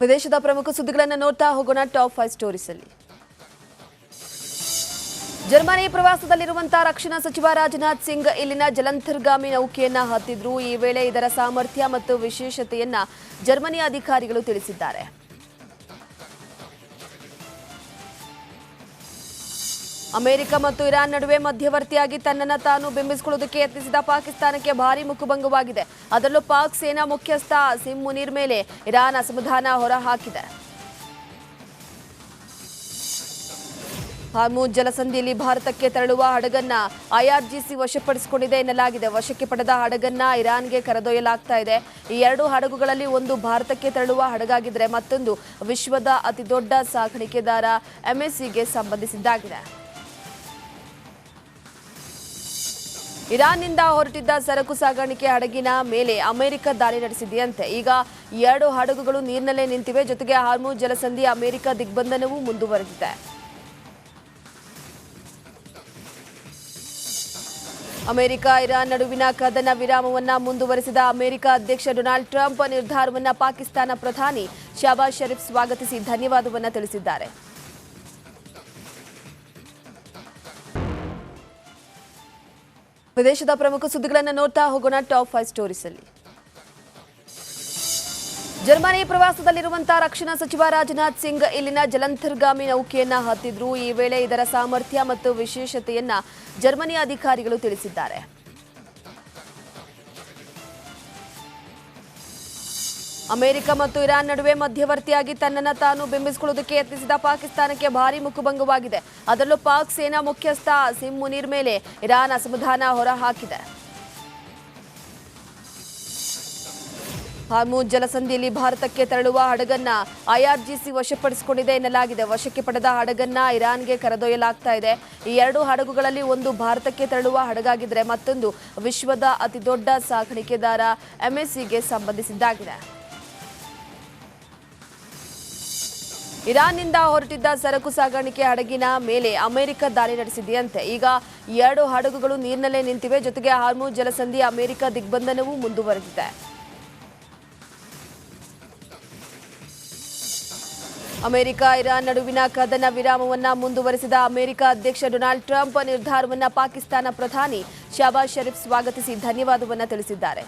ವಿದೇಶದ ಪ್ರಮುಖ ಸುದ್ದಿಗಳನ್ನು ನೋಡ್ತಾ ಹೋಗೋಣ ಟಾಪ್ 5 ಸ್ಟೋರೀಸ್ ಅಲ್ಲಿ. ಜರ್ಮನಿ ಪ್ರವಾಸದಲ್ಲಿರುವಂತಹ ರಕ್ಷಣಾ ಸಚಿವ ರಾಜನಾಥ್ ಸಿಂಗ್ ಇಲ್ಲಿನ ಜಲಾಂತರ್ಗಾಮಿ ನೌಕೆಯನ್ನ ಹತ್ತಿದ್ರು. ಈ ವೇಳೆ ಇದರ ಸಾಮರ್ಥ್ಯ ಮತ್ತು ವಿಶೇಷತೆಯನ್ನ ಜರ್ಮನಿ ಅಧಿಕಾರಿಗಳು ತಿಳಿಸಿದ್ದಾರೆ. ಅಮೆರಿಕ ಮತ್ತು ಇರಾನ್ ನಡುವೆ ಮಧ್ಯವರ್ತಿಯಾಗಿ ತನ್ನನ್ನು ತಾನು ಬಿಂಬಿಸಿಕೊಳ್ಳುವುದಕ್ಕೆ ಯತ್ನಿಸಿದ ಪಾಕಿಸ್ತಾನಕ್ಕೆ ಭಾರಿ ಮುಖಭಂಗವಾಗಿದೆ. ಅದರಲ್ಲೂ ಪಾಕ್ ಸೇನಾ ಮುಖ್ಯಸ್ಥ ಅಸೀಂ ಮುನೀರ್ ಮೇಲೆ ಇರಾನ್ ಅಸಮಾಧಾನ ಹೊರಹಾಕಿದೆ. ಹಾರ್ಮುಜ್ ಜಲಸಂಧಿಯಲ್ಲಿ ಭಾರತಕ್ಕೆ ತೆರಳುವ ಹಡಗನ್ನ ಐಆರ್ಜಿಸಿ ವಶಪಡಿಸಿಕೊಂಡಿದೆ ಎನ್ನಲಾಗಿದೆ. ವಶಕ್ಕೆ ಪಡೆದ ಹಡಗನ್ನ ಇರಾನ್ಗೆ ಕರೆದೊಯ್ಯಲಾಗ್ತಾ ಇದೆ. ಈ ಎರಡು ಹಡಗುಗಳಲ್ಲಿ ಒಂದು ಭಾರತಕ್ಕೆ ತೆರಳುವ ಹಡಗಾಗಿದ್ರೆ ಮತ್ತೊಂದು ವಿಶ್ವದ ಅತಿದೊಡ್ಡ ಸಾಗಾಣಿಕೆದಾರ ಎಂಎಸ್ಸಿಗೆ ಸಂಬಂಧಿಸಿದ್ದಾಗಿದೆ. ಇರಾನ್ನಿಂದ ಹೊರಟಿದ್ದ ಸರಕು ಸಾಗಾಣಿಕೆ ಹಡಗಿನ ಮೇಲೆ ಅಮೆರಿಕ ದಾಳಿ ನಡೆಸಿದೆಯಂತೆ. ಈಗ ಎರಡು ಹಡಗುಗಳು ನೀರಿನಲ್ಲೇ ನಿಂತಿವೆ. ಜೊತೆಗೆ ಹಾರ್ಮುಜ್ ಜಲಸಂಧಿ ಅಮೆರಿಕ ದಿಗ್ಬಂಧನವೂ ಮುಂದುವರೆದಿದೆ. ಅಮೆರಿಕ ಇರಾನ್ ನಡುವಿನ ಕದನ ವಿರಾಮವನ್ನ ಮುಂದುವರೆಸಿದ ಅಮೆರಿಕ ಅಧ್ಯಕ್ಷ ಡೊನಾಲ್ಡ್ ಟ್ರಂಪ್ ನಿರ್ಧಾರವನ್ನ ಪಾಕಿಸ್ತಾನ ಪ್ರಧಾನಿ ಶಹಬಾಜ್ ಶರೀಫ್ ಸ್ವಾಗತಿಸಿ ಧನ್ಯವಾದವನ್ನ ತಿಳಿಸಿದ್ದಾರೆ. ವಿದೇಶದ ಪ್ರಮುಖ ಸುದ್ದಿಗಳನ್ನು ನೋಡ್ತಾ ಹೋಗೋಣ ಟಾಪ್ 5 ಸ್ಟೋರೀಸ್ ಅಲ್ಲಿ. ಜರ್ಮನಿ ಪ್ರವಾಸದಲ್ಲಿರುವಂತಹ ರಕ್ಷಣಾ ಸಚಿವ ರಾಜನಾಥ್ ಸಿಂಗ್ ಇಲ್ಲಿನ ಜಲಾಂತರ್ಗಾಮಿ ನೌಕೆಯನ್ನ ಹತ್ತಿದ್ರು. ಈ ವೇಳೆ ಇದರ ಸಾಮರ್ಥ್ಯ ಮತ್ತು ವಿಶೇಷತೆಯನ್ನ ಜರ್ಮನಿ ಅಧಿಕಾರಿಗಳು ತಿಳಿಸಿದ್ದಾರೆ. ಅಮೆರಿಕ ಮತ್ತು ಇರಾನ್ ನಡುವೆ ಮಧ್ಯವರ್ತಿಯಾಗಿ ತನ್ನನ್ನು ತಾನು ಬಿಂಬಿಸಿಕೊಳ್ಳುವುದಕ್ಕೆ ಯತ್ನಿಸಿದ ಪಾಕಿಸ್ತಾನಕ್ಕೆ ಭಾರಿ ಮುಖಭಂಗವಾಗಿದೆ. ಅದರಲ್ಲೂ ಪಾಕ್ ಸೇನಾ ಮುಖ್ಯಸ್ಥ ಅಸೀಂ ಮುನೀರ್ ಮೇಲೆ ಇರಾನ್ ಅಸಮಾಧಾನ ಹೊರಹಾಕಿದೆ. ಹಾರ್ಮುಜ್ ಜಲಸಂಧಿಯಲ್ಲಿ ಭಾರತಕ್ಕೆ ತೆರಳುವ ಹಡಗನ್ನ ಐಆರ್ಜಿಸಿ ವಶಪಡಿಸಿಕೊಂಡಿದೆ ಎನ್ನಲಾಗಿದೆ. ವಶಕ್ಕೆ ಪಡೆದ ಹಡಗನ್ನ ಇರಾನ್ಗೆ ಕರೆದೊಯ್ಯಲಾಗ್ತಾ ಇದೆ. ಈ ಎರಡು ಹಡಗುಗಳಲ್ಲಿ ಒಂದು ಭಾರತಕ್ಕೆ ತೆರಳುವ ಹಡಗಾಗಿದ್ರೆ ಮತ್ತೊಂದು ವಿಶ್ವದ ಅತಿದೊಡ್ಡ ಸಾಗಾಣಿಕೆದಾರ ಎಂಎಸ್ಸಿಗೆ ಸಂಬಂಧಿಸಿದ್ದಾಗಿದೆ. ಇರಾನ್ನಿಂದ ಹೊರಟಿದ್ದ ಸರಕು ಸಾಗಾಣಿಕೆ ಹಡಗಿನ ಮೇಲೆ ಅಮೆರಿಕ ದಾಳಿ ನಡೆಸಿದೆಯಂತೆ. ಈಗ ಎರಡು ಹಡಗುಗಳು ನೀರಿನಲ್ಲೇ ನಿಂತಿವೆ. ಜೊತೆಗೆ ಹಾರ್ಮುಜ್ ಜಲಸಂಧಿ ಅಮೆರಿಕ ದಿಗ್ಬಂಧನವೂ ಮುಂದುವರೆದಿದೆ. ಅಮೆರಿಕ ಇರಾನ್ ನಡುವಿನ ಕದನ ವಿರಾಮವನ್ನ ಮುಂದುವರೆಸಿದ ಅಮೆರಿಕ ಅಧ್ಯಕ್ಷ ಡೊನಾಲ್ಡ್ ಟ್ರಂಪ್ ನಿರ್ಧಾರವನ್ನ ಪಾಕಿಸ್ತಾನ ಪ್ರಧಾನಿ ಶಹಬಾಜ್ ಶರೀಫ್ ಸ್ವಾಗತಿಸಿ ಧನ್ಯವಾದವನ್ನ ತಿಳಿಸಿದ್ದಾರೆ.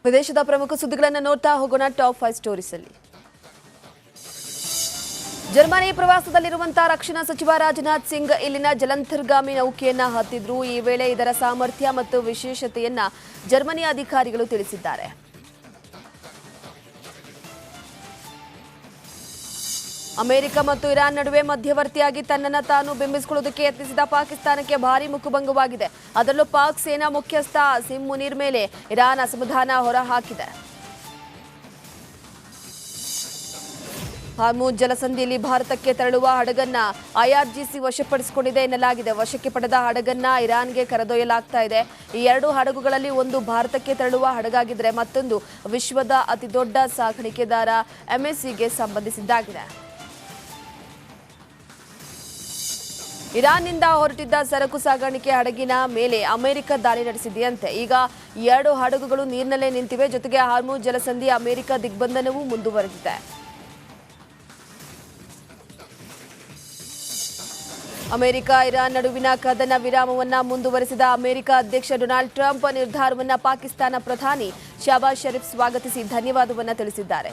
ವಿದೇಶದ ಪ್ರಮುಖ ಸುದ್ದಿಗಳನ್ನು ನೋಡ್ತಾ ಹೋಗೋಣ ಟಾಪ್ 5 ಸ್ಟೋರೀಸ್ ಅಲ್ಲಿ. ಜರ್ಮನಿ ಪ್ರವಾಸದಲ್ಲಿರುವಂತಹ ರಕ್ಷಣಾ ಸಚಿವ ರಾಜನಾಥ್ ಸಿಂಗ್ ಇಲ್ಲಿನ ಜಲಾಂತರ್ಗಾಮಿ ನೌಕೆಯನ್ನ ಹತ್ತಿದ್ರು. ಈ ವೇಳೆ ಇದರ ಸಾಮರ್ಥ್ಯ ಮತ್ತು ವಿಶೇಷತೆಯನ್ನ ಜರ್ಮನಿ ಅಧಿಕಾರಿಗಳು ತಿಳಿಸಿದ್ದಾರೆ. ಅಮೆರಿಕ ಮತ್ತು ಇರಾನ್ ನಡುವೆ ಮಧ್ಯವರ್ತಿಯಾಗಿ ತನ್ನನ್ನು ತಾನು ಬಿಂಬಿಸಿಕೊಳ್ಳುವುದಕ್ಕೆ ಯತ್ನಿಸಿದ ಪಾಕಿಸ್ತಾನಕ್ಕೆ ಭಾರಿ ಮುಖಭಂಗವಾಗಿದೆ. ಅದರಲ್ಲೂ ಪಾಕ್ ಸೇನಾ ಮುಖ್ಯಸ್ಥ ಅಸೀಂ ಮುನೀರ್ ಮೇಲೆ ಇರಾನ್ ಅಸಮಾಧಾನ ಹೊರಹಾಕಿದೆ. ಹಾರ್ಮುಜ್ ಜಲಸಂಧಿಯಲ್ಲಿ ಭಾರತಕ್ಕೆ ತೆರಳುವ ಹಡಗನ್ನ ಐಆರ್ಜಿಸಿ ವಶಪಡಿಸಿಕೊಂಡಿದೆ ಎನ್ನಲಾಗಿದೆ. ವಶಕ್ಕೆ ಪಡೆದ ಹಡಗನ್ನ ಇರಾನ್ಗೆ ಕರೆದೊಯ್ಯಲಾಗ್ತಾ ಇದೆ. ಈ ಎರಡು ಹಡಗುಗಳಲ್ಲಿ ಒಂದು ಭಾರತಕ್ಕೆ ತೆರಳುವ ಹಡಗಾಗಿದ್ರೆ ಮತ್ತೊಂದು ವಿಶ್ವದ ಅತಿದೊಡ್ಡ ಸಾಗಾಣಿಕೆದಾರ ಎಂಎಸ್ಸಿಗೆ ಸಂಬಂಧಿಸಿದ್ದಾಗಿದೆ. ಇರಾನ್ನಿಂದ ಹೊರಟಿದ್ದ ಸರಕು ಸಾಗಾಣಿಕೆ ಹಡಗಿನ ಮೇಲೆ ಅಮೆರಿಕ ದಾಳಿ ನಡೆಸಿದೆಯಂತೆ. ಈಗ ಎರಡು ಹಡಗುಗಳು ನೀರಿನಲ್ಲೇ ನಿಂತಿವೆ. ಜೊತೆಗೆ ಹಾರ್ಮುಜ್ ಜಲಸಂಧಿ ಅಮೆರಿಕ ದಿಗ್ಬಂಧನವೂ ಮುಂದುವರೆದಿದೆ. ಅಮೆರಿಕ ಇರಾನ್ ನಡುವಿನ ಕದನ ವಿರಾಮವನ್ನ ಮುಂದುವರೆಸಿದ ಅಮೆರಿಕ ಅಧ್ಯಕ್ಷ ಡೊನಾಲ್ಡ್ ಟ್ರಂಪ್ ನಿರ್ಧಾರವನ್ನ ಪಾಕಿಸ್ತಾನ ಪ್ರಧಾನಿ ಶಹಬಾಜ್ ಶರೀಫ್ ಸ್ವಾಗತಿಸಿ ಧನ್ಯವಾದವನ್ನ ತಿಳಿಸಿದ್ದಾರೆ.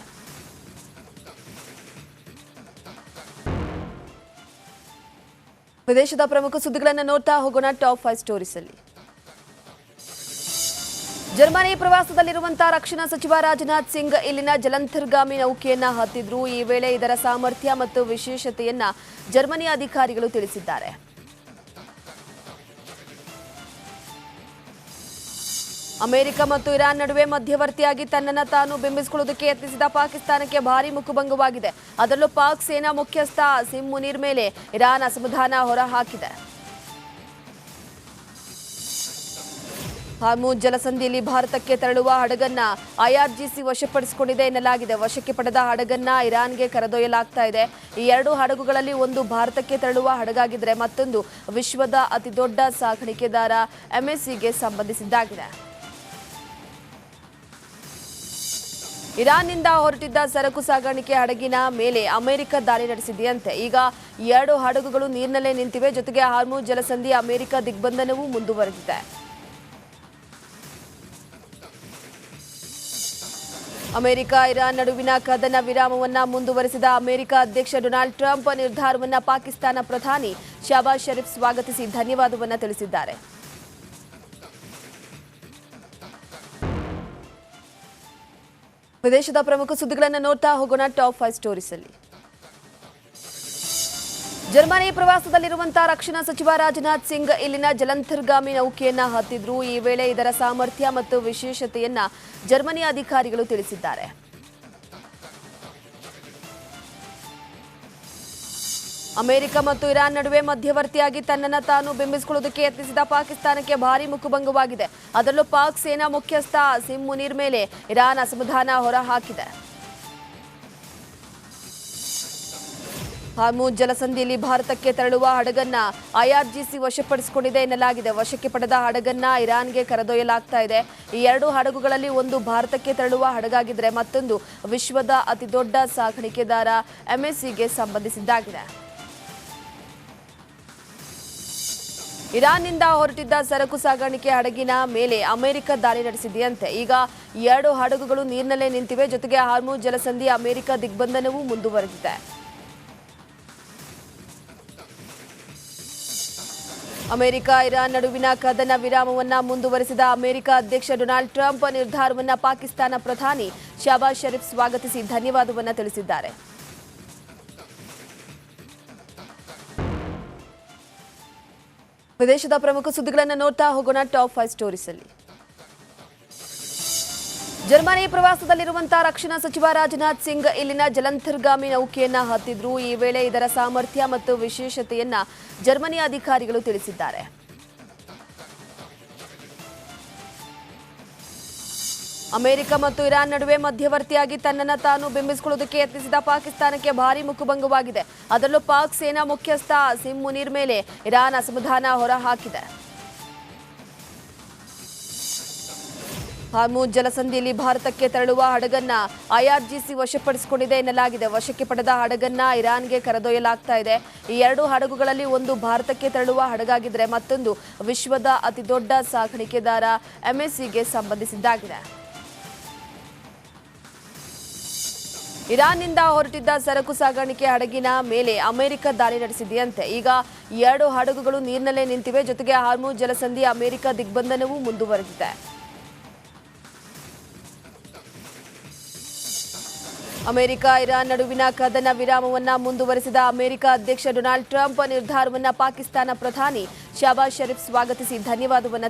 ವಿದೇಶದ ಪ್ರಮುಖ ಸುದ್ದಿಗಳನ್ನು ನೋಡ್ತಾ ಹೋಗೋಣ ಟಾಪ್ 5 ಸ್ಟೋರೀಸ್ ಅಲ್ಲಿ. ಜರ್ಮನಿ ಪ್ರವಾಸದಲ್ಲಿರುವಂತಹ ರಕ್ಷಣಾ ಸಚಿವ ರಾಜನಾಥ್ ಸಿಂಗ್ ಇಲ್ಲಿನ ಜಲಾಂತರ್ಗಾಮಿ ನೌಕೆಯನ್ನ ಹತ್ತಿದ್ರು. ಈ ವೇಳೆ ಇದರ ಸಾಮರ್ಥ್ಯ ಮತ್ತು ವಿಶೇಷತೆಯನ್ನ ಜರ್ಮನಿ ಅಧಿಕಾರಿಗಳು ತಿಳಿಸಿದ್ದಾರೆ. ಅಮೆರಿಕ ಮತ್ತು ಇರಾನ್ ನಡುವೆ ಮಧ್ಯವರ್ತಿಯಾಗಿ ತನ್ನನ್ನು ತಾನು ಬಿಂಬಿಸಿಕೊಳ್ಳುವುದಕ್ಕೆ ಯತ್ನಿಸಿದ ಪಾಕಿಸ್ತಾನಕ್ಕೆ ಭಾರಿ ಮುಖಭಂಗವಾಗಿದೆ. ಅದರಲ್ಲೂ ಪಾಕ್ ಸೇನಾ ಮುಖ್ಯಸ್ಥ ಅಸೀಂ ಮುನೀರ್ ಮೇಲೆ ಇರಾನ್ ಅಸಮಾಧಾನ ಹೊರಹಾಕಿದೆ. ಹಾರ್ಮುಜ್ ಜಲಸಂಧಿಯಲ್ಲಿ ಭಾರತಕ್ಕೆ ತೆರಳುವ ಹಡಗನ್ನ ಐಆರ್ಜಿಸಿ ವಶಪಡಿಸಿಕೊಂಡಿದೆ ಎನ್ನಲಾಗಿದೆ. ವಶಕ್ಕೆ ಪಡೆದ ಹಡಗನ್ನ ಇರಾನ್ಗೆ ಕರೆದೊಯ್ಯಲಾಗ್ತಾ ಇದೆ. ಈ ಎರಡು ಹಡಗುಗಳಲ್ಲಿ ಒಂದು ಭಾರತಕ್ಕೆ ತೆರಳುವ ಹಡಗಾಗಿದ್ರೆ ಮತ್ತೊಂದು ವಿಶ್ವದ ಅತಿದೊಡ್ಡ ಸಾಗಾಣಿಕೆದಾರ ಎಂಎಸ್ಸಿಗೆ ಸಂಬಂಧಿಸಿದ್ದಾಗಿದೆ. ಇರಾನ್ನಿಂದ ಹೊರಟಿದ್ದ ಸರಕು ಸಾಗಾಣಿಕೆ ಹಡಗಿನ ಮೇಲೆ ಅಮೆರಿಕ ದಾಳಿ ನಡೆಸಿದೆಯಂತೆ. ಈಗ 2 ಹಡಗುಗಳು ನೀರಿನಲ್ಲೇ ನಿಂತಿವೆ. ಜೊತೆಗೆ ಹಾರ್ಮುಜ್ ಜಲಸಂಧಿ ಅಮೆರಿಕ ದಿಗ್ಬಂಧನವೂ ಮುಂದುವರೆದಿದೆ. ಅಮೆರಿಕ ಇರಾನ್ ನಡುವಿನ ಕದನ ವಿರಾಮವನ್ನ ಮುಂದುವರೆಸಿದ ಅಮೆರಿಕ ಅಧ್ಯಕ್ಷ ಡೊನಾಲ್ಡ್ ಟ್ರಂಪ್ ನಿರ್ಧಾರವನ್ನ ಪಾಕಿಸ್ತಾನ ಪ್ರಧಾನಿ ಶಹಬಾಜ್ ಶರೀಫ್ ಸ್ವಾಗತಿಸಿ ಧನ್ಯವಾದವನ್ನ ತಿಳಿಸಿದ್ದಾರೆ. ವಿದೇಶದ ಪ್ರಮುಖ ಸುದ್ದಿಗಳನ್ನು ನೋಡ್ತಾ ಹೋಗೋಣ. ಟಾಪ್ 5 ಸ್ಟೋರೀಸ್ ಅಲ್ಲಿ ಜರ್ಮನಿ ಪ್ರವಾಸದಲ್ಲಿರುವಂತಹ ರಕ್ಷಣಾ ಸಚಿವ ರಾಜನಾಥ್ ಸಿಂಗ್ ಇಲ್ಲಿನ ಜಲಂತರ್ಗಾಮಿ ನೌಕೆಯನ್ನ ಹತ್ತಿದ್ರು. ಈ ವೇಳೆ ಇದರ ಸಾಮರ್ಥ್ಯ ಮತ್ತು ವಿಶೇಷತೆಯನ್ನ ಜರ್ಮನಿ ಅಧಿಕಾರಿಗಳು ತಿಳಿಸಿದ್ದಾರೆ. ಅಮೆರಿಕ ಮತ್ತು ಇರಾನ್ ನಡುವೆ ಮಧ್ಯವರ್ತಿಯಾಗಿ ತನ್ನನ್ನು ತಾನು ಬಿಂಬಿಸಿಕೊಳ್ಳುವುದಕ್ಕೆ ಯತ್ನಿಸಿದ ಪಾಕಿಸ್ತಾನಕ್ಕೆ ಭಾರೀ ಮುಖಭಂಗವಾಗಿದೆ. ಅದರಲ್ಲೂ ಪಾಕ್ ಸೇನಾ ಮುಖ್ಯಸ್ಥ ಅಸಿಮ್ ಮುನೀರ್ ಮೇಲೆ ಇರಾನ್ ಅಸಮಾಧಾನ ಹೊರಹಾಕಿದೆ. ಹಾರ್ಮುಜ್ ಜಲಸಂಧಿಯಲ್ಲಿ ಭಾರತಕ್ಕೆ ತೆರಳುವ ಹಡಗನ್ನ ಐಆರ್ಜಿಸಿ ವಶಪಡಿಸಿಕೊಂಡಿದೆ ಎನ್ನಲಾಗಿದೆ. ವಶಕ್ಕೆ ಪಡೆದ ಹಡಗನ್ನ ಇರಾನ್ಗೆ ಕರೆದೊಯ್ಯಲಾಗ್ತಾ ಇದೆ. ಈ 2 ಹಡಗುಗಳಲ್ಲಿ ಒಂದು ಭಾರತಕ್ಕೆ ತೆರಳುವ ಹಡಗಾಗಿದ್ರೆ ಮತ್ತೊಂದು ವಿಶ್ವದ ಅತಿದೊಡ್ಡ ಸಾಗಾಣಿಕೆದಾರ ಎಂಎಸ್ಸಿಗೆ ಸಂಬಂಧಿಸಿದ್ದಾಗಿದೆ. ಇರಾನ್ನಿಂದ ಹೊರಟಿದ್ದ ಸರಕು ಸಾಗಾಣಿಕೆ ಹಡಗಿನ ಮೇಲೆ ಅಮೆರಿಕ ದಾಳಿ ನಡೆಸಿದೆಯಂತೆ. ಈಗ 2 ಹಡಗುಗಳು ನೀರಿನಲ್ಲೇ ನಿಂತಿವೆ. ಜೊತೆಗೆ ಹಾರ್ಮುಜ್ ಜಲಸಂಧಿ ಅಮೆರಿಕ ದಿಗ್ಬಂಧನವೂ ಮುಂದುವರೆದಿದೆ. ಅಮೆರಿಕ ಇರಾನ್ ನಡುವಿನ ಕದನ ವಿರಾಮವನ್ನ ಮುಂದುವರೆಸಿದ ಅಮೆರಿಕ ಅಧ್ಯಕ್ಷ ಡೊನಾಲ್ಡ್ ಟ್ರಂಪ್ ನಿರ್ಧಾರವನ್ನ ಪಾಕಿಸ್ತಾನ ಪ್ರಧಾನಿ ಶಹಬಾಜ್ ಶರೀಫ್ ಸ್ವಾಗತಿಸಿ ಧನ್ಯವಾದವನ್ನ ತಿಳಿಸಿದ್ದಾರೆ. ವಿದೇಶದ ಪ್ರಮುಖ ಸುದ್ದಿಗಳನ್ನು ನೋಡ್ತಾ ಹೋಗೋಣ. ಟಾಪ್ 5 ಸ್ಟೋರೀಸ್ ಅಲ್ಲಿ ಜರ್ಮನಿ ಪ್ರವಾಸದಲ್ಲಿರುವಂತಹ ರಕ್ಷಣಾ ಸಚಿವ ರಾಜನಾಥ್ ಸಿಂಗ್ ಇಲ್ಲಿನ ಜಲಂತರ್ಗಾಮಿ ನೌಕೆಯನ್ನ ಹತ್ತಿದ್ರು. ಈ ವೇಳೆ ಇದರ ಸಾಮರ್ಥ್ಯ ಮತ್ತು ವಿಶೇಷತೆಯನ್ನ ಜರ್ಮನಿ ಅಧಿಕಾರಿಗಳು ತಿಳಿಸಿದ್ದಾರೆ. ಅಮೆರಿಕ ಮತ್ತು ಇರಾನ್ ನಡುವೆ ಮಧ್ಯವರ್ತಿಯಾಗಿ ತನ್ನನ್ನು ತಾನು ಬಿಂಬಿಸಿಕೊಳ್ಳುವುದಕ್ಕೆ ಯತ್ನಿಸಿದ ಪಾಕಿಸ್ತಾನಕ್ಕೆ ಭಾರೀ ಮುಖಭಂಗವಾಗಿದೆ. ಅದರಲ್ಲೂ ಪಾಕ್ ಸೇನಾ ಮುಖ್ಯಸ್ಥ ಅಸಿಮ್ ಮುನೀರ್ ಮೇಲೆ ಇರಾನ್ ಅಸಮಾಧಾನ ಹೊರಹಾಕಿದೆ. ಹಾರ್ಮುಜ್ ಜಲಸಂಧಿಯಲ್ಲಿ ಭಾರತಕ್ಕೆ ತೆರಳುವ ಹಡಗನ್ನ ಐಆರ್ಜಿಸಿ ವಶಪಡಿಸಿಕೊಂಡಿದೆ ಎನ್ನಲಾಗಿದೆ. ವಶಕ್ಕೆ ಪಡೆದ ಹಡಗನ್ನ ಇರಾನ್ಗೆ ಕರೆದೊಯ್ಯಲಾಗ್ತಾ ಇದೆ. ಈ 2 ಹಡಗುಗಳಲ್ಲಿ ಒಂದು ಭಾರತಕ್ಕೆ ತೆರಳುವ ಹಡಗಾಗಿದ್ರೆ ಮತ್ತೊಂದು ವಿಶ್ವದ ಅತಿದೊಡ್ಡ ಸಾಗಾಣಿಕೆದಾರ ಎಂಎಸ್ಸಿಗೆ ಸಂಬಂಧಿಸಿದ್ದಾಗಿದೆ. ಇರಾನ್ನಿಂದ ಹೊರಟಿದ್ದ ಸರಕು ಸಾಗಾಣಿಕೆ ಹಡಗಿನ ಮೇಲೆ ಅಮೆರಿಕ ದಾಳಿ ನಡೆಸಿದೆಯಂತೆ. ಈಗ 2 ಹಡಗುಗಳು ನೀರಿನಲ್ಲೇ ನಿಂತಿವೆ. ಜೊತೆಗೆ ಹಾರ್ಮುಜ್ ಜಲಸಂಧಿ ಅಮೆರಿಕ ದಿಗ್ಬಂಧನವೂ ಮುಂದುವರೆದಿದೆ. ಅಮೆರಿಕ ಇರಾನ್ ನಡುವಿನ ಕದನ ವಿರಾಮವನ್ನ ಮುಂದುವರೆಸಿದ ಅಮೆರಿಕ ಅಧ್ಯಕ್ಷ ಡೊನಾಲ್ಡ್ ಟ್ರಂಪ್ ನಿರ್ಧಾರವನ್ನ ಪಾಕಿಸ್ತಾನ ಪ್ರಧಾನಿ ಶಹಬಾಜ್ ಶರೀಫ್ ಸ್ವಾಗತಿಸಿ ಧನ್ಯವಾದವನ್ನ